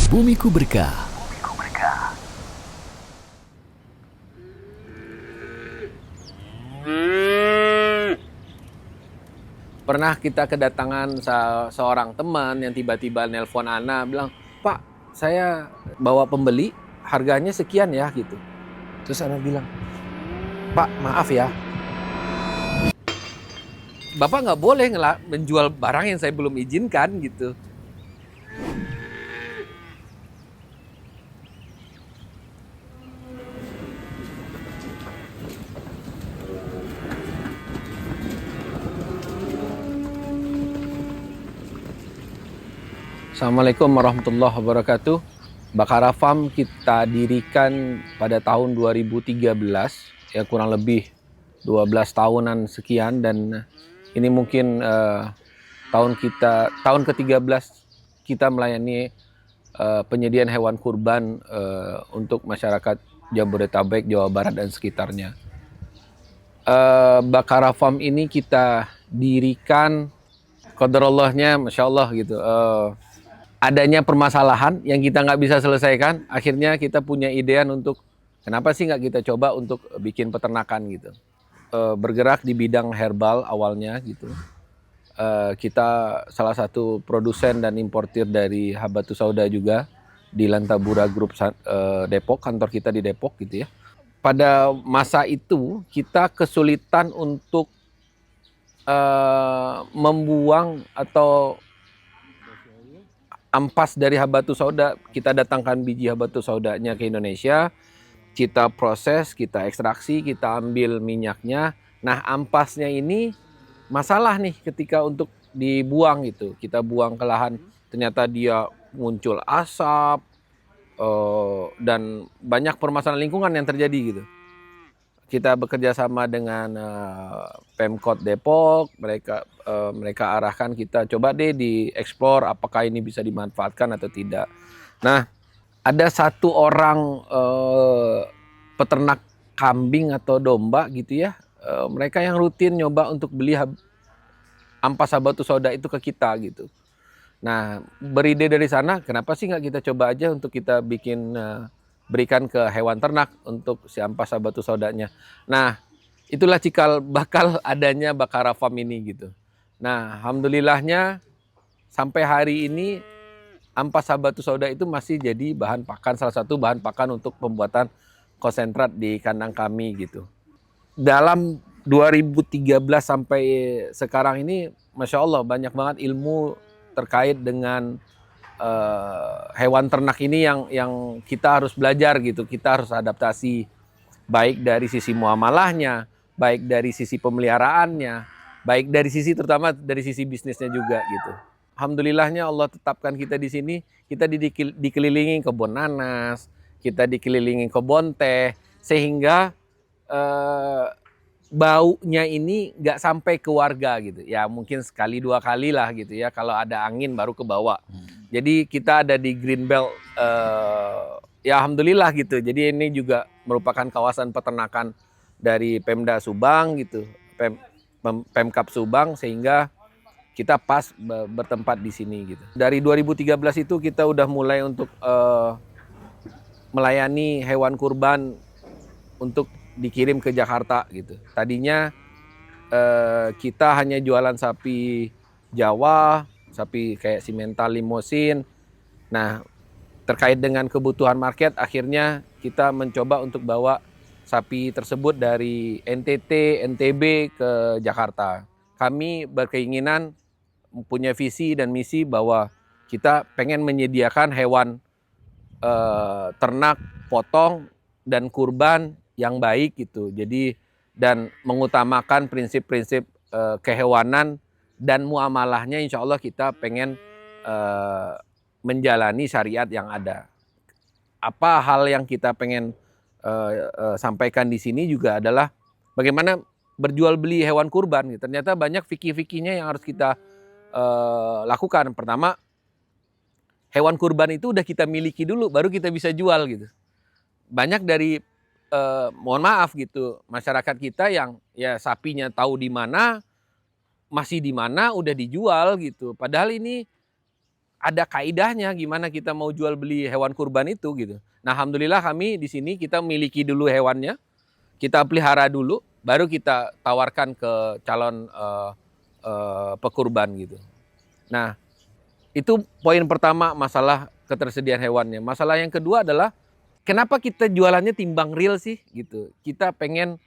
Bumiku Berkah. Pernah kita kedatangan seorang teman yang tiba-tiba nelpon Ana bilang, "Pak, saya bawa pembeli, harganya sekian ya," gitu. Terus Ana bilang, "Pak, maaf ya, Bapak nggak boleh menjual barang yang saya belum izinkan," gitu. Assalamualaikum warahmatullahi wabarakatuh. Bakara Farm kita dirikan pada tahun 2013, ya kurang lebih 12 tahunan sekian, dan ini mungkin tahun ke-13 kita melayani penyediaan hewan kurban untuk masyarakat Jabodetabek, Jawa Barat dan sekitarnya. Bakara Farm ini kita dirikan qadarallahnya, masya Allah gitu. Adanya permasalahan yang kita nggak bisa selesaikan, akhirnya kita punya idean untuk kenapa sih nggak kita coba untuk bikin peternakan gitu. Bergerak di bidang herbal awalnya gitu. Kita salah satu produsen dan importir dari Habatus Sauda juga di Lantabura Group Depok, kantor kita di Depok gitu ya. Pada masa itu kita kesulitan untuk membuang atau ampas dari Habatus Sauda. Kita datangkan biji Habatus Saudanya ke Indonesia, kita proses, kita ekstraksi, kita ambil minyaknya. Nah, ampasnya ini masalah nih ketika untuk dibuang gitu. Kita buang ke lahan, ternyata dia muncul asap, dan banyak permasalahan lingkungan yang terjadi gitu. Kita bekerja sama dengan Pemkot Depok, mereka arahkan kita coba deh dieksplor apakah ini bisa dimanfaatkan atau tidak. Nah, ada satu orang peternak kambing atau domba gitu ya, mereka yang rutin nyoba untuk beli ampas Habatus Sauda itu ke kita gitu. Nah, beride dari sana, kenapa sih nggak kita coba aja untuk kita bikin berikan ke hewan ternak untuk si ampas Habatus Saudanya. Nah, itulah cikal bakal adanya Bakara Farm ini gitu. Nah, alhamdulillahnya sampai hari ini ampas Habatus Sauda itu masih jadi bahan pakan, salah satu bahan pakan untuk pembuatan konsentrat di kandang kami gitu. Dalam 2013 sampai sekarang ini, Masya Allah banyak banget ilmu terkait dengan hewan ternak ini yang kita harus belajar gitu, kita harus adaptasi baik dari sisi muamalahnya, baik dari sisi pemeliharaannya, baik dari sisi terutama dari sisi bisnisnya juga gitu. Alhamdulillahnya Allah tetapkan kita di sini, kita dikelilingi kebun nanas, kita dikelilingi kebun teh, sehingga eh, baunya ini nggak sampai ke warga gitu. Ya mungkin sekali dua kali lah gitu ya, kalau ada angin baru ke bawah. Jadi kita ada di Green Belt, ya alhamdulillah gitu. Jadi ini juga merupakan kawasan peternakan dari Pemda Subang gitu, Pemkab Subang, sehingga kita pas bertempat di sini gitu. Dari 2013 itu kita udah mulai untuk melayani hewan kurban untuk dikirim ke Jakarta gitu. Tadinya kita hanya jualan sapi Jawa, sapi kayak simental limosin. Nah, terkait dengan kebutuhan market, akhirnya kita mencoba untuk bawa sapi tersebut dari NTT, NTB ke Jakarta. Kami berkeinginan, punya visi dan misi bahwa kita pengen menyediakan hewan ternak, potong, dan kurban yang baik gitu. Jadi dan mengutamakan prinsip-prinsip kehewanan dan muamalahnya, insya Allah kita pengen menjalani syariat yang ada. Apa hal yang kita pengen sampaikan di sini juga adalah bagaimana berjual beli hewan kurban. Ternyata banyak fikih-fikihnya yang harus kita lakukan. Pertama, hewan kurban itu udah kita miliki dulu, baru kita bisa jual gitu. Banyak dari mohon maaf gitu, masyarakat kita yang ya sapinya tahu di mana, masih di mana, udah dijual gitu. Padahal ini ada kaidahnya gimana kita mau jual beli hewan kurban itu gitu. Nah, alhamdulillah kami di sini kita miliki dulu hewannya, kita pelihara dulu, baru kita tawarkan ke calon pekurban gitu. Nah, itu poin pertama masalah ketersediaan hewannya. Masalah yang kedua adalah kenapa kita jualannya timbang real sih gitu. Kita pengen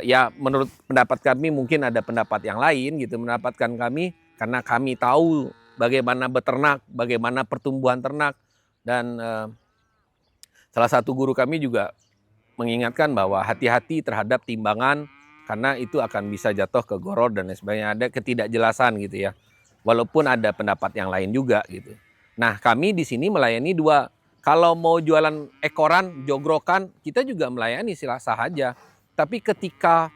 ya menurut pendapat kami, mungkin ada pendapat yang lain gitu, mendapatkan kami karena kami tahu bagaimana beternak, bagaimana pertumbuhan ternak, dan salah satu guru kami juga mengingatkan bahwa hati-hati terhadap timbangan karena itu akan bisa jatuh ke goror dan lain sebagainya, ada ketidakjelasan gitu ya. Walaupun ada pendapat yang lain juga gitu. Nah, kami di sini melayani dua. Kalau mau jualan ekoran, jogrokan, kita juga melayani sah aja. Tapi ketika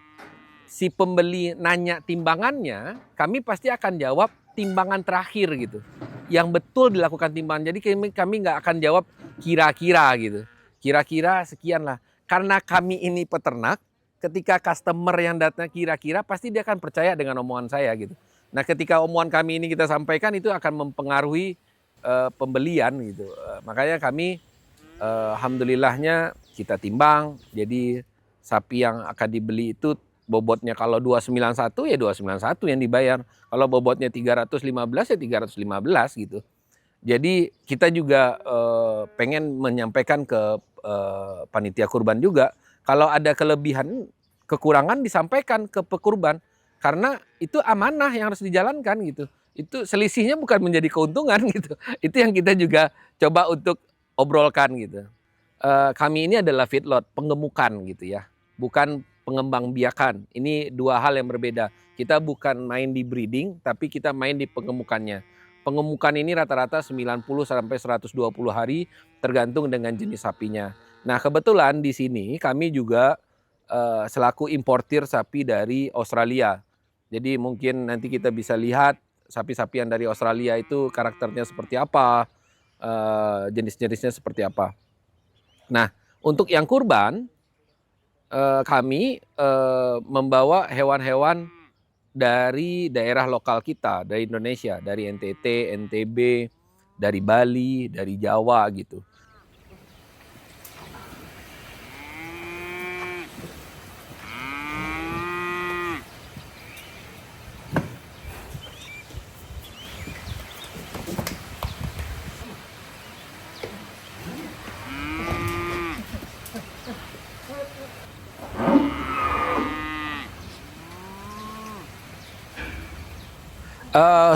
si pembeli nanya timbangannya, kami pasti akan jawab timbangan terakhir gitu. Yang betul dilakukan timbangan. Jadi kami nggak akan jawab kira-kira gitu. Kira-kira sekian lah. Karena kami ini peternak, ketika customer yang datang kira-kira, pasti dia akan percaya dengan omongan saya gitu. Nah, ketika omongan kami ini kita sampaikan, itu akan mempengaruhi pembelian gitu. Makanya kami alhamdulillahnya kita timbang. Jadi sapi yang akan dibeli itu bobotnya kalau 291 ya 291 yang dibayar. Kalau bobotnya 315 ya 315 gitu. Jadi kita juga pengen menyampaikan ke panitia kurban juga, kalau ada kelebihan, kekurangan disampaikan ke pekurban. Karena itu amanah yang harus dijalankan gitu. Itu selisihnya bukan menjadi keuntungan gitu. Itu yang kita juga coba untuk obrolkan gitu. Kami ini adalah feedlot, penggemukan gitu ya. Bukan pengembang biakan. Ini dua hal yang berbeda. Kita bukan main di breeding, tapi kita main di pengemukannya. Pengemukan ini rata-rata 90 sampai 120 hari tergantung dengan jenis sapinya. Nah, kebetulan di sini kami juga selaku importir sapi dari Australia. Jadi mungkin nanti kita bisa lihat sapi-sapi yang dari Australia itu karakternya seperti apa, jenis-jenisnya seperti apa. Nah, untuk yang kurban, kami membawa hewan-hewan dari daerah lokal kita, dari Indonesia, dari NTT, NTB, dari Bali, dari Jawa gitu.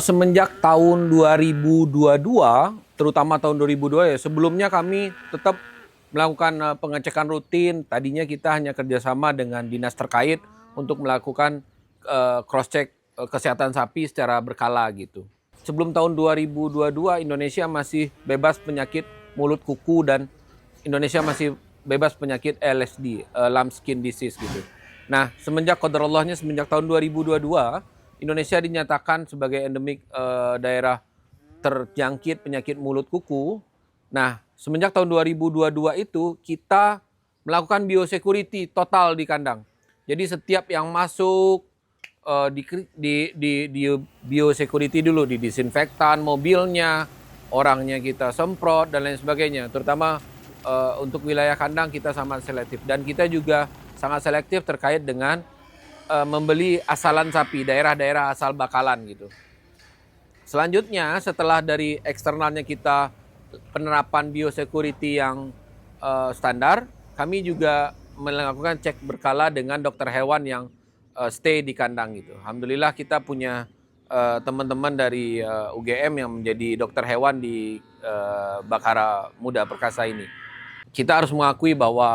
Semenjak tahun 2022, terutama tahun 2002 ya, sebelumnya kami tetap melakukan pengecekan rutin. Tadinya kita hanya kerjasama dengan dinas terkait untuk melakukan cross-check kesehatan sapi secara berkala gitu. Sebelum tahun 2022, Indonesia masih bebas penyakit mulut kuku dan Indonesia masih bebas penyakit LSD, lambskin disease gitu. Nah, semenjak qadarallahnya semenjak tahun 2022, Indonesia dinyatakan sebagai endemik daerah terjangkit penyakit mulut kuku. Nah, semenjak tahun 2022 itu kita melakukan biosecurity total di kandang. Jadi setiap yang masuk di biosecurity dulu, di disinfektan mobilnya, orangnya kita semprot dan lain sebagainya. Terutama untuk wilayah kandang kita sangat selektif, dan kita juga sangat selektif terkait dengan membeli asalan sapi, daerah-daerah asal bakalan gitu. Selanjutnya setelah dari eksternalnya kita penerapan biosecurity yang standar, kami juga melakukan cek berkala dengan dokter hewan yang stay di kandang gitu. Alhamdulillah kita punya teman-teman dari UGM yang menjadi dokter hewan di Bakara Muda Perkasa ini. Kita harus mengakui bahwa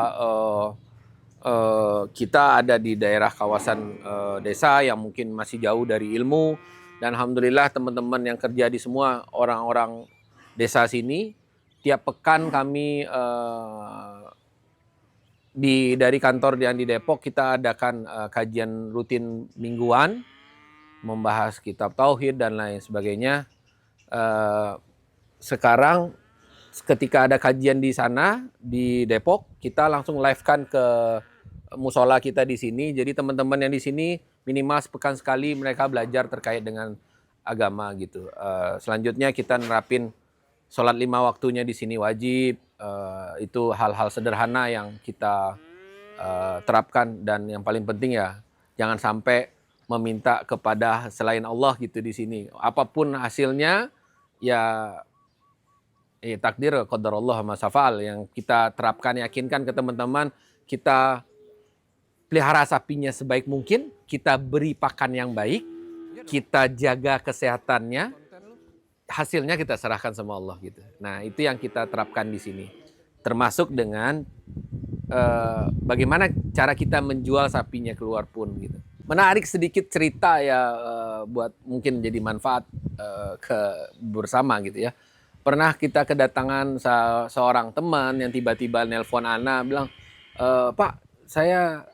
kita ada di daerah kawasan desa yang mungkin masih jauh dari ilmu, dan alhamdulillah teman-teman yang kerja di semua orang-orang desa sini, tiap pekan kami dari kantor yang di Depok kita adakan kajian rutin mingguan, membahas kitab tauhid dan lain sebagainya. Sekarang ketika ada kajian di sana di Depok, kita langsung live-kan ke musola kita di sini. Jadi teman-teman yang di sini minimal sepekan sekali mereka belajar terkait dengan agama gitu. Selanjutnya kita nerapin sholat 5 waktunya di sini wajib. Itu hal-hal sederhana yang kita terapkan, dan yang paling penting ya jangan sampai meminta kepada selain Allah gitu di sini. Apapun hasilnya ya takdir qadarullah ma syafa'al, yang kita terapkan, yakinkan ke teman-teman, kita pelihara sapinya sebaik mungkin, kita beri pakan yang baik, kita jaga kesehatannya, hasilnya kita serahkan sama Allah gitu. Nah, itu yang kita terapkan di sini. Termasuk dengan bagaimana cara kita menjual sapinya keluar pun gitu. Menarik sedikit cerita ya, buat mungkin jadi manfaat ke bersama gitu ya. Pernah kita kedatangan seorang teman yang tiba-tiba nelpon Ana bilang, Pak, saya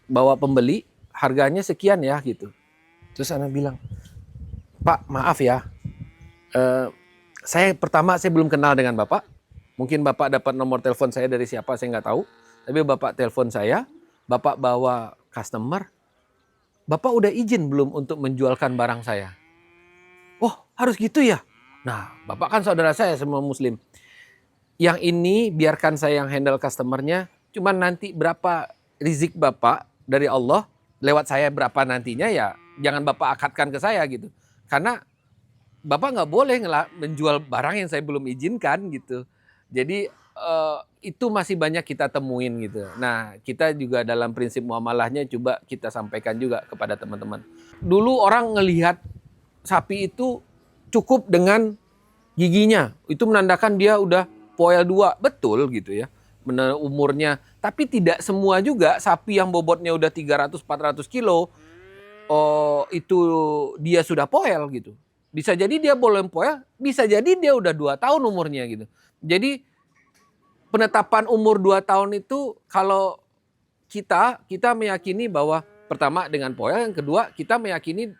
bawa pembeli, harganya sekian ya gitu. Terus Ana bilang, Pak, maaf ya, saya belum kenal dengan Bapak. Mungkin Bapak dapat nomor telepon saya dari siapa, saya nggak tahu. Tapi Bapak telepon saya, Bapak bawa customer, Bapak udah izin belum untuk menjualkan barang saya? Oh, harus gitu ya? Nah, Bapak kan saudara saya, semua muslim. Yang ini biarkan saya yang handle customernya, cuman nanti berapa rizik Bapak dari Allah, lewat saya berapa nantinya ya, jangan Bapak akadkan ke saya gitu. Karena Bapak nggak boleh menjual barang yang saya belum izinkan gitu. Jadi itu masih banyak kita temuin gitu. Nah, kita juga dalam prinsip muamalahnya coba kita sampaikan juga kepada teman-teman. Dulu orang ngelihat sapi itu cukup dengan giginya. Itu menandakan dia udah poel 2. Betul gitu ya. Benar umurnya. Tapi tidak semua juga sapi yang bobotnya udah 300-400 kilo itu dia sudah poel gitu. Bisa jadi dia belum poel, bisa jadi dia udah 2 tahun umurnya gitu. Jadi penetapan umur 2 tahun itu kalau kita meyakini bahwa pertama dengan poel, yang kedua kita meyakini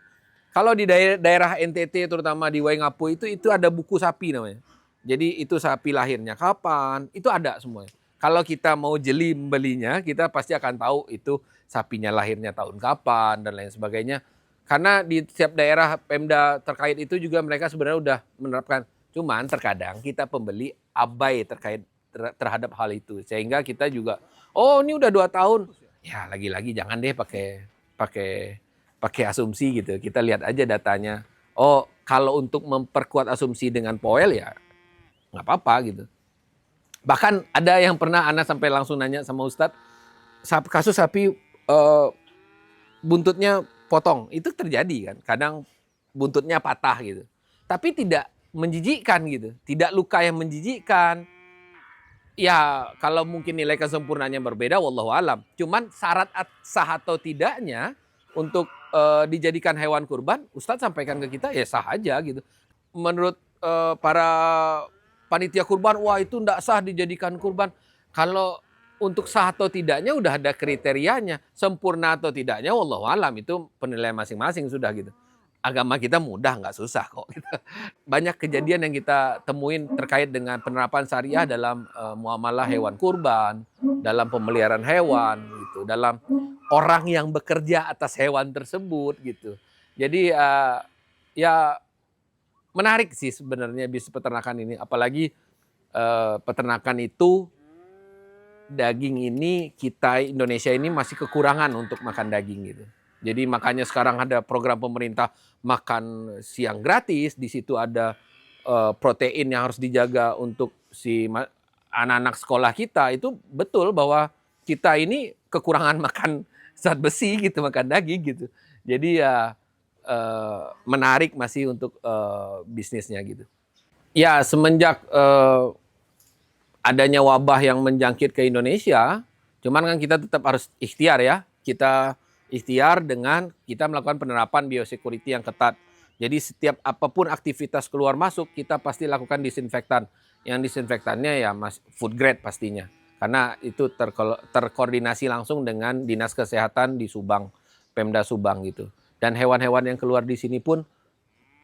kalau di daerah NTT terutama di Waingapu itu ada buku sapi namanya. Jadi itu sapi lahirnya kapan, itu ada semuanya. Kalau kita mau jeli membelinya, kita pasti akan tahu itu sapinya lahirnya tahun kapan dan lain sebagainya. Karena di setiap daerah Pemda terkait itu juga mereka sebenarnya udah menerapkan. Cuman terkadang kita pembeli abai terhadap hal itu. Sehingga kita juga, oh ini udah 2 tahun. Ya lagi-lagi jangan deh pakai asumsi gitu. Kita lihat aja datanya. Oh, kalau untuk memperkuat asumsi dengan poel ya nggak apa-apa gitu. Bahkan ada yang pernah Ana sampai langsung nanya sama Ustadz, kasus sapi buntutnya potong. Itu terjadi kan. Kadang buntutnya patah gitu. Tapi tidak menjijikkan gitu. Tidak luka yang menjijikkan. Ya kalau mungkin nilai kesempurnaannya berbeda, wallahu alam. Cuman syarat sah atau tidaknya untuk dijadikan hewan kurban, Ustadz sampaikan ke kita ya sah aja gitu. Menurut para panitia kurban, wah itu enggak sah dijadikan kurban. Kalau untuk sah atau tidaknya udah ada kriterianya. Sempurna atau tidaknya wallahu alam, itu penilaian masing-masing sudah gitu. Agama kita mudah, nggak susah kok. Banyak kejadian yang kita temuin terkait dengan penerapan syariah dalam muamalah hewan kurban, dalam pemeliharaan hewan, gitu, dalam orang yang bekerja atas hewan tersebut, gitu. Jadi ya menarik sih sebenarnya bisnis peternakan ini, apalagi peternakan itu daging ini kita Indonesia ini masih kekurangan untuk makan daging gitu. Jadi makanya sekarang ada program pemerintah makan siang gratis. Di situ ada protein yang harus dijaga untuk si anak-anak sekolah kita. Itu betul bahwa kita ini kekurangan makan zat besi gitu, makan daging gitu. Jadi ya menarik masih untuk bisnisnya gitu. Ya semenjak adanya wabah yang menjangkit ke Indonesia, cuman kan kita tetap harus ikhtiar ya. Kita ikhtiar dengan kita melakukan penerapan biosecurity yang ketat. Jadi setiap apapun aktivitas keluar masuk, kita pasti lakukan disinfektan. Yang disinfektannya ya food grade pastinya. Karena itu terkoordinasi langsung dengan Dinas Kesehatan di Subang, Pemda Subang gitu. Dan hewan-hewan yang keluar di sini pun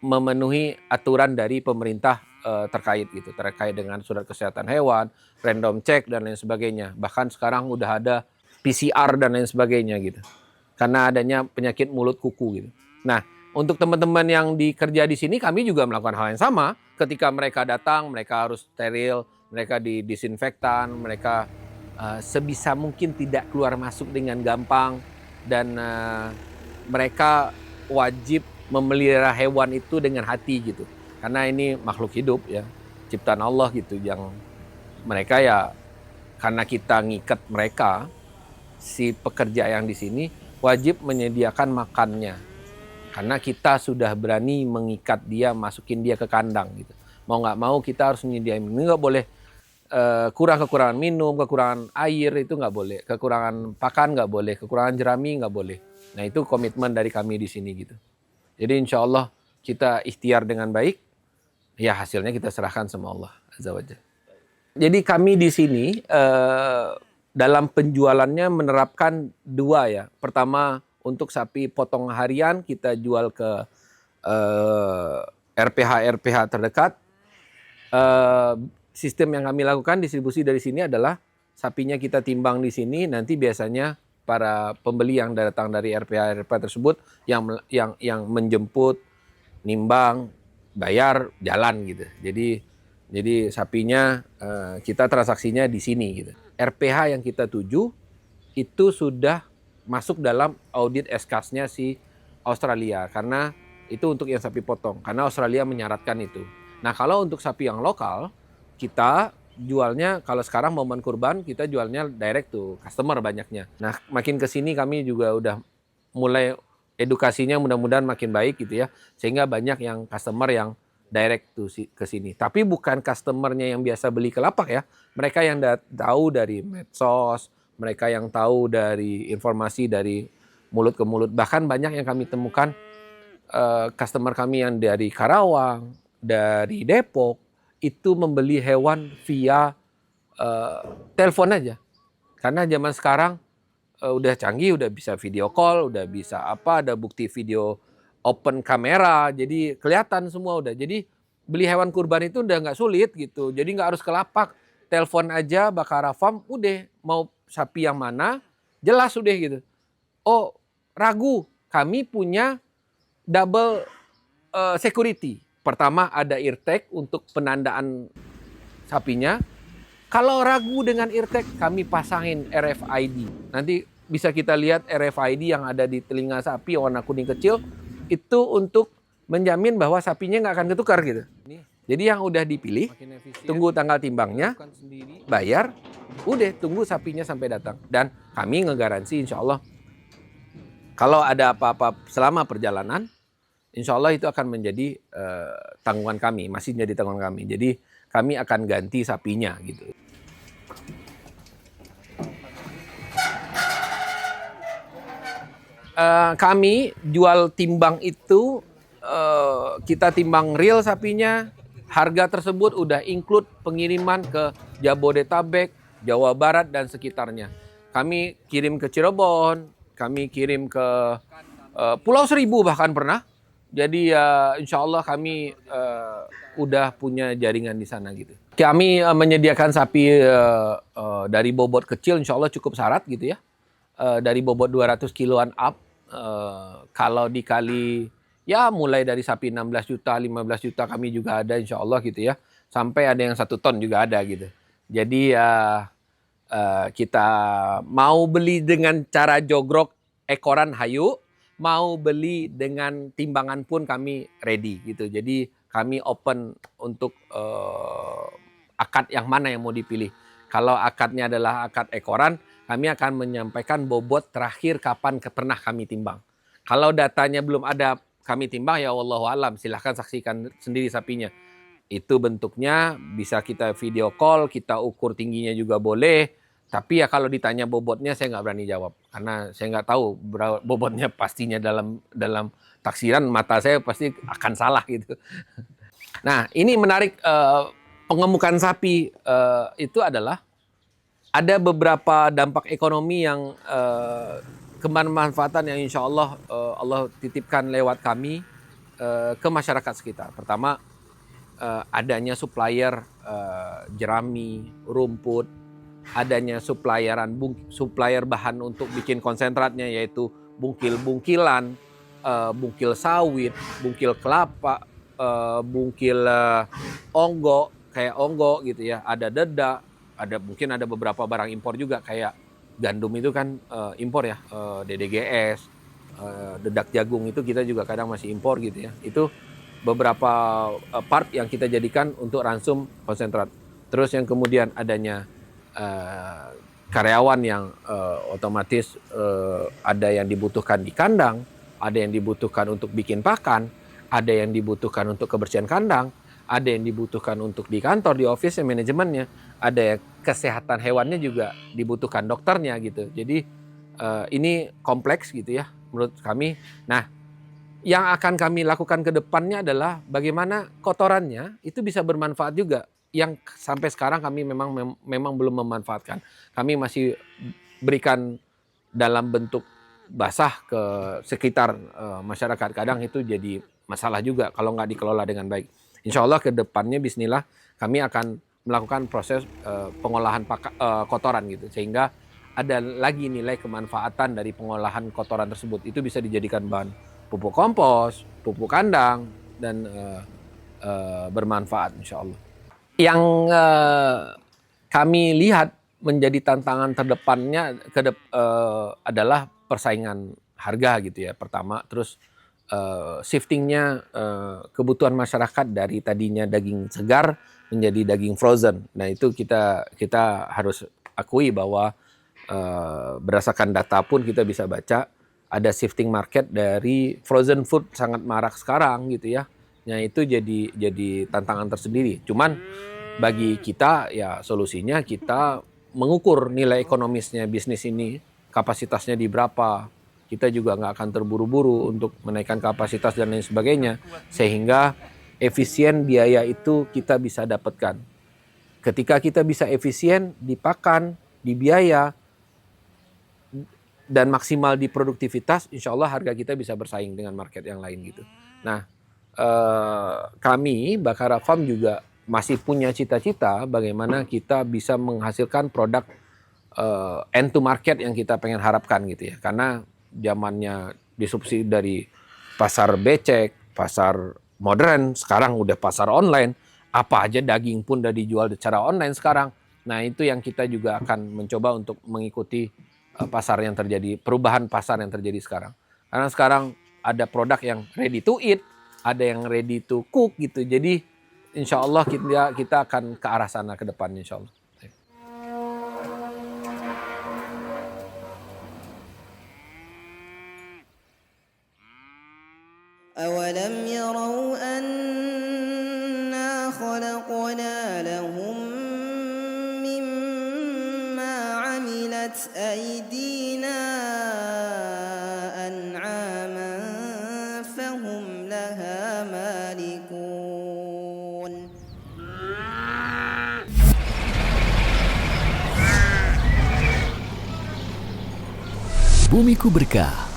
memenuhi aturan dari pemerintah terkait gitu, terkait dengan surat kesehatan hewan, random check dan lain sebagainya. Bahkan sekarang udah ada PCR dan lain sebagainya gitu. Karena adanya penyakit mulut kuku gitu. Nah, Untuk teman-teman yang dikerja di sini, kami juga melakukan hal yang sama. Ketika mereka datang, mereka harus steril, mereka didisinfektan, mereka sebisa mungkin tidak keluar masuk dengan gampang, dan mereka wajib memelihara hewan itu dengan hati gitu. Karena ini makhluk hidup ya, ciptaan Allah gitu, yang mereka ya, karena kita ngikat mereka, si pekerja yang di sini wajib menyediakan makannya. Karena kita sudah berani mengikat dia, masukin dia ke kandang gitu. Mau nggak mau kita harus menyediakan. Ini nggak boleh kekurangan minum, kekurangan air itu nggak boleh, kekurangan pakan nggak boleh, kekurangan jerami nggak boleh. Nah itu komitmen dari kami di sini gitu. Jadi insya Allah kita ikhtiar dengan baik, ya hasilnya kita serahkan sama Allah Azza wa Jalla. Jadi kami di sini dalam penjualannya menerapkan dua ya. Pertama, untuk sapi potong harian kita jual ke RPH terdekat. Sistem yang kami lakukan distribusi dari sini adalah sapinya kita timbang di sini, nanti biasanya para pembeli yang datang dari RPH tersebut yang menjemput, nimbang, bayar, jalan gitu. Jadi sapinya kita transaksinya di sini gitu. RPH yang kita tuju itu sudah masuk dalam audit SKAS-nya si Australia, karena itu untuk yang sapi potong, karena Australia menyaratkan itu. Nah kalau untuk sapi yang lokal, kita jualnya kalau sekarang momen kurban kita jualnya direct to customer banyaknya. Nah makin ke sini kami juga udah mulai edukasinya mudah-mudahan makin baik gitu ya, sehingga banyak yang customer yang direct to ke sini. Tapi bukan customernya yang biasa beli ke lapak ya, mereka yang tahu dari medsos, mereka yang tahu dari informasi dari mulut ke mulut. Bahkan banyak yang kami temukan customer kami yang dari Karawang, dari Depok, itu membeli hewan via telepon aja. Karena zaman sekarang udah canggih, udah bisa video call, udah bisa ada bukti video open kamera, jadi kelihatan semua udah. Jadi beli hewan kurban itu udah nggak sulit gitu. Jadi nggak harus ke lapak, telepon aja Bakara Farm, udah mau sapi yang mana, jelas udah gitu. Oh ragu, kami punya double security. Pertama ada eartag untuk penandaan sapinya. Kalau ragu dengan eartag, kami pasangin RFID. Nanti bisa kita lihat RFID yang ada di telinga sapi warna kuning kecil, itu untuk menjamin bahwa sapinya nggak akan ketukar gitu. Jadi yang udah dipilih, tunggu tanggal timbangnya, bayar, udah tunggu sapinya sampai datang. Dan kami ngegaransi insya Allah, kalau ada apa-apa selama perjalanan, insya Allah itu akan menjadi tanggungan kami, masih menjadi tanggungan kami. Jadi kami akan ganti sapinya gitu. Kami jual timbang itu, kita timbang real sapinya, harga tersebut udah include pengiriman ke Jabodetabek, Jawa Barat dan sekitarnya. Kami kirim ke Cirebon, kami kirim ke Pulau Seribu bahkan pernah. Jadi insya Allah kami udah punya jaringan di sana gitu. Kami menyediakan sapi dari bobot kecil insya Allah cukup syarat gitu ya. Dari bobot 200 kiloan up. Kalau dikali ya mulai dari sapi 16 juta, 15 juta kami juga ada insya Allah gitu ya. Sampai ada yang 1 ton juga ada gitu. Jadi kita mau beli dengan cara jogrok ekoran hayu, mau beli dengan timbangan pun kami ready gitu. Jadi kami open untuk akad yang mana yang mau dipilih. Kalau akadnya adalah akad ekoran, kami akan menyampaikan bobot terakhir kapan pernah kami timbang. Kalau datanya belum ada kami timbang, ya wallahu alam, silahkan saksikan sendiri sapinya. Itu bentuknya bisa kita video call, kita ukur tingginya juga boleh. Tapi ya kalau ditanya bobotnya saya nggak berani jawab. Karena saya nggak tahu bobotnya pastinya dalam taksiran mata saya pasti akan salah gitu. Nah ini menarik, pengemukan sapi itu adalah ada beberapa dampak ekonomi yang kemanfaatan yang insya Allah Allah titipkan lewat kami ke masyarakat sekitar. Pertama, adanya supplier jerami, rumput, adanya supplier bahan untuk bikin konsentratnya yaitu bungkil-bungkilan, bungkil sawit, bungkil kelapa, bungkil onggo, kayak onggo gitu ya, ada dedak, mungkin ada beberapa barang impor juga kayak gandum itu kan impor ya, DDGS, dedak jagung itu kita juga kadang masih impor gitu ya. Itu beberapa part yang kita jadikan untuk ransum konsentrat. Terus yang kemudian adanya karyawan yang otomatis ada yang dibutuhkan di kandang, ada yang dibutuhkan untuk bikin pakan, ada yang dibutuhkan untuk kebersihan kandang, ada yang dibutuhkan untuk di kantor, di office, manajemennya, ada yang kesehatan hewannya juga dibutuhkan dokternya gitu. Jadi ini kompleks gitu ya menurut kami. Nah, yang akan kami lakukan ke depannya adalah bagaimana kotorannya itu bisa bermanfaat juga. Yang sampai sekarang kami memang belum memanfaatkan. Kami masih berikan dalam bentuk basah ke sekitar masyarakat. Kadang itu jadi masalah juga kalau nggak dikelola dengan baik. Insya Allah ke depannya bismillah kami akan melakukan proses pengolahan kotoran gitu. Sehingga ada lagi nilai kemanfaatan dari pengolahan kotoran tersebut. Itu bisa dijadikan bahan pupuk kompos, pupuk kandang, dan bermanfaat insya Allah. Yang kami lihat menjadi tantangan terdepannya adalah persaingan harga gitu ya pertama, terus shiftingnya kebutuhan masyarakat dari tadinya daging segar menjadi daging frozen. Nah itu kita harus akui bahwa berdasarkan data pun kita bisa baca ada shifting market dari frozen food sangat marak sekarang gitu ya. Nah itu jadi tantangan tersendiri. Cuman bagi kita ya solusinya kita mengukur nilai ekonomisnya bisnis ini, kapasitasnya di berapa. Kita juga nggak akan terburu-buru untuk menaikkan kapasitas dan lain sebagainya. Sehingga efisien biaya itu kita bisa dapatkan. Ketika kita bisa efisien di pakan, di biaya, dan maksimal di produktivitas, insya Allah harga kita bisa bersaing dengan market yang lain gitu. Nah, kami Bakara Farm juga masih punya cita-cita bagaimana kita bisa menghasilkan produk end to market yang kita pengen harapkan gitu ya. Karena zamannya disubsidi dari pasar becek, pasar modern, sekarang udah pasar online, apa aja daging pun udah dijual secara online sekarang. Nah, itu yang kita juga akan mencoba untuk mengikuti pasar yang terjadi, perubahan pasar yang terjadi sekarang. Karena sekarang ada produk yang ready to eat, ada yang ready to cook gitu. Jadi insya Allah kita akan ke arah sana ke depan insya Allah. أولم يروا أنا خلقنا لهم مما عملت أيدينا أنعاما فهم لها مالكون. Bumiku Berkah